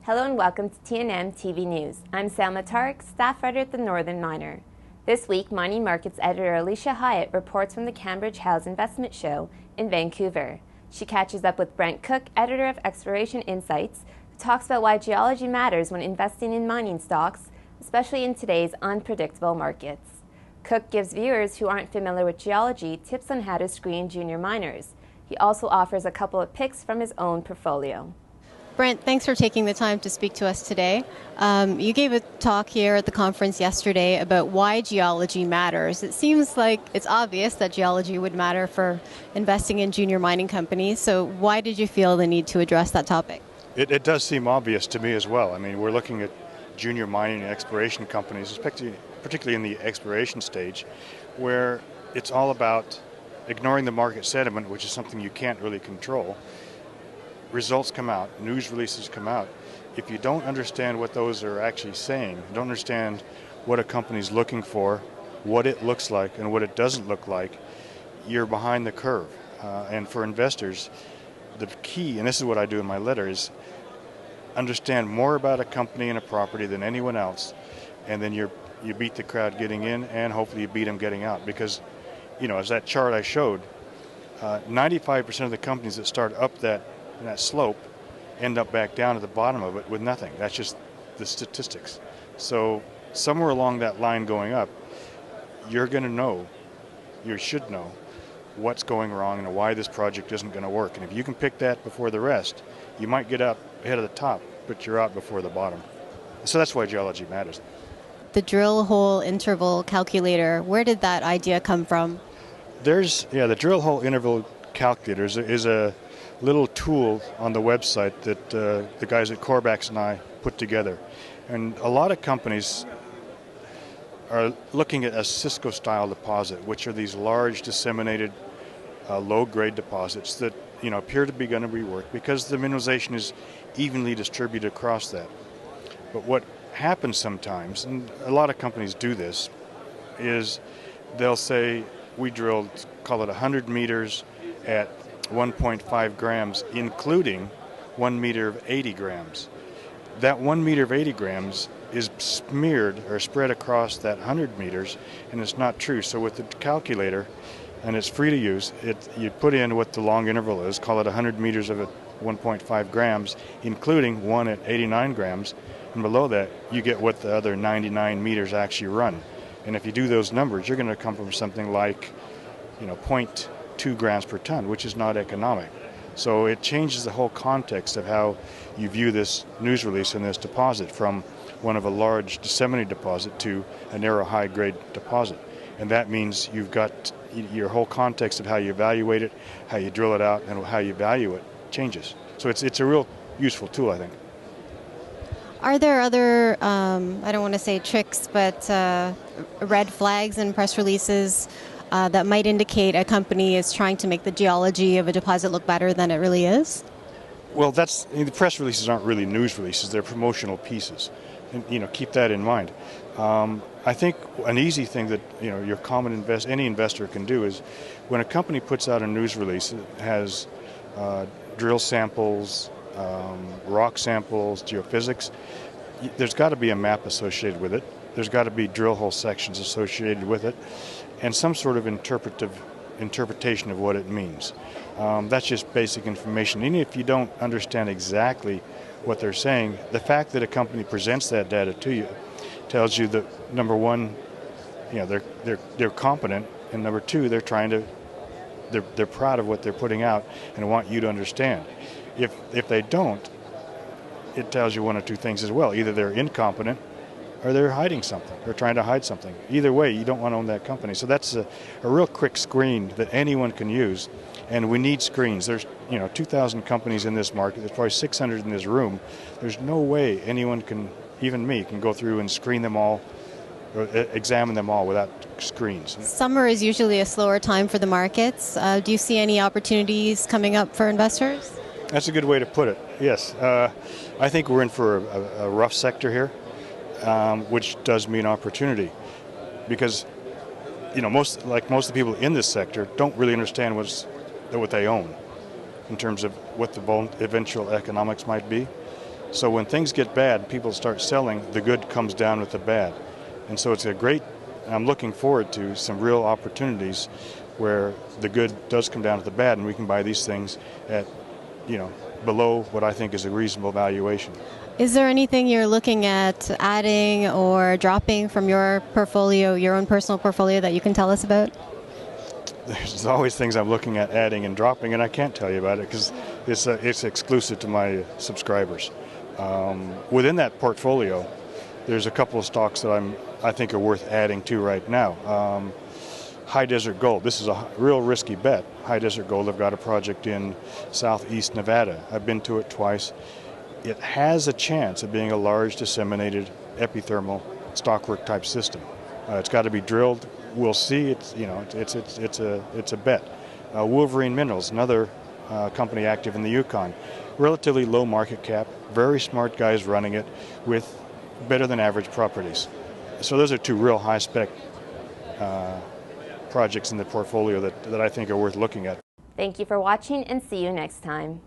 Hello and welcome to TNM TV News. I'm Selma Tarek, staff writer at the Northern Miner. This week, mining markets editor Alicia Hyatt reports from the Cambridge House Investment Show in Vancouver. She catches up with Brent Cook, editor of Exploration Insights, who talks about why geology matters when investing in mining stocks, especially in today's unpredictable markets. Cook gives viewers who aren't familiar with geology tips on how to screen junior miners. He also offers a couple of picks from his own portfolio. Brent, thanks for taking the time to speak to us today. You gave a talk here at the conference yesterday about why geology matters. It seems like it's obvious that geology would matter for investing in junior mining companies, so why did you feel the need to address that topic? It does seem obvious to me as well. I mean, we're looking at junior mining and exploration companies, particularly in the exploration stage, where it's all about ignoring the market sentiment, which is something you can't really control. Results come out, news releases come out. If you don't understand what those are actually saying, don't understand what a company's looking for, what it looks like and what it doesn't look like, you're behind the curve. And for investors, the key, and this is what I do in my letter, is understand more about a company and a property than anyone else, and then you beat the crowd getting in, and hopefully you beat them getting out. Because, you know, as that chart I showed, 95% of the companies that start up that slope end up back down at the bottom of it with nothing. That's just the statistics. So somewhere along that line going up, you're going to know, you should know, what's going wrong and why this project isn't going to work. And if you can pick that before the rest, you might get up ahead of the top, but you're out before the bottom. So that's why geology matters. The drill hole interval calculator, where did that idea come from? The drill hole interval calculator is a little tool on the website that the guys at Corbax and I put together. And a lot of companies are looking at a Cisco-style deposit, which are these large, disseminated, low-grade deposits that appear to be going to be work because the mineralization is evenly distributed across that. But what happens sometimes, and a lot of companies do this, is they'll say, we drilled, call it 100 meters at 1.5 grams, including 1 meter of 80 grams. That 1 meter of 80 grams is smeared or spread across that 100 meters, and it's not true. So with the calculator, and it's free to use, you put in what the long interval is, call it 100 meters of 1.5 grams, including one at 89 grams, and below that you get what the other 99 meters actually run. And if you do those numbers, you're going to come from something like 0.2 grams per ton, which is not economic. So it changes the whole context of how you view this news release and this deposit, from one of a large disseminated deposit to a narrow high-grade deposit. And that means you've got your whole context of how you evaluate it, how you drill it out, and how you value it changes. So it's a real useful tool, I think. Are there other, I don't want to say tricks, but red flags in press releases that might indicate a company is trying to make the geology of a deposit look better than it really is? Well, the press releases aren't really news releases; they're promotional pieces, and keep that in mind. I think an easy thing that your common any investor can do is, when a company puts out a news release, it has drill samples, rock samples, geophysics. There's got to be a map associated with it. There's got to be drill hole sections associated with it, and some sort of interpretation of what it means. That's just basic information. Even if you don't understand exactly what they're saying, the fact that a company presents that data to you tells you that, number one, they're competent, and number two, they're proud of what they're putting out and want you to understand. If they don't, it tells you one or two things as well. Either they're incompetent or they're hiding something, or trying to hide something. Either way, you don't want to own that company. So that's a real quick screen that anyone can use, and we need screens. There's 2,000 companies in this market. There's probably 600 in this room. There's no way anyone can, even me, can go through and screen them all, or examine them all without screens. Summer is usually a slower time for the markets. Do you see any opportunities coming up for investors? That's a good way to put it, yes. I think we're in for a rough sector here, which does mean opportunity, because most of the people in this sector don't really understand what they own in terms of what the eventual economics might be. So when things get bad, people start selling, the good comes down with the bad. And so it's I'm looking forward to some real opportunities where the good does come down with the bad, and we can buy these things at, below what I think is a reasonable valuation. Is there anything you're looking at adding or dropping from your portfolio, your own personal portfolio, that you can tell us about? There's always things I'm looking at adding and dropping, and I can't tell you about it because it's exclusive to my subscribers. Within that portfolio, there's a couple of stocks that I think are worth adding to right now. High Desert Gold. This is a real risky bet. High Desert Gold, I've got a project in southeast Nevada. I've been to it twice. It has a chance of being a large disseminated epithermal stockwork type system. It's got to be drilled. We'll see. It's a bet. Wolverine Minerals, another company active in the Yukon, relatively low market cap, very smart guys running it with better than average properties. So those are two real high spec projects in the portfolio that I think are worth looking at. Thank you for watching, and see you next time.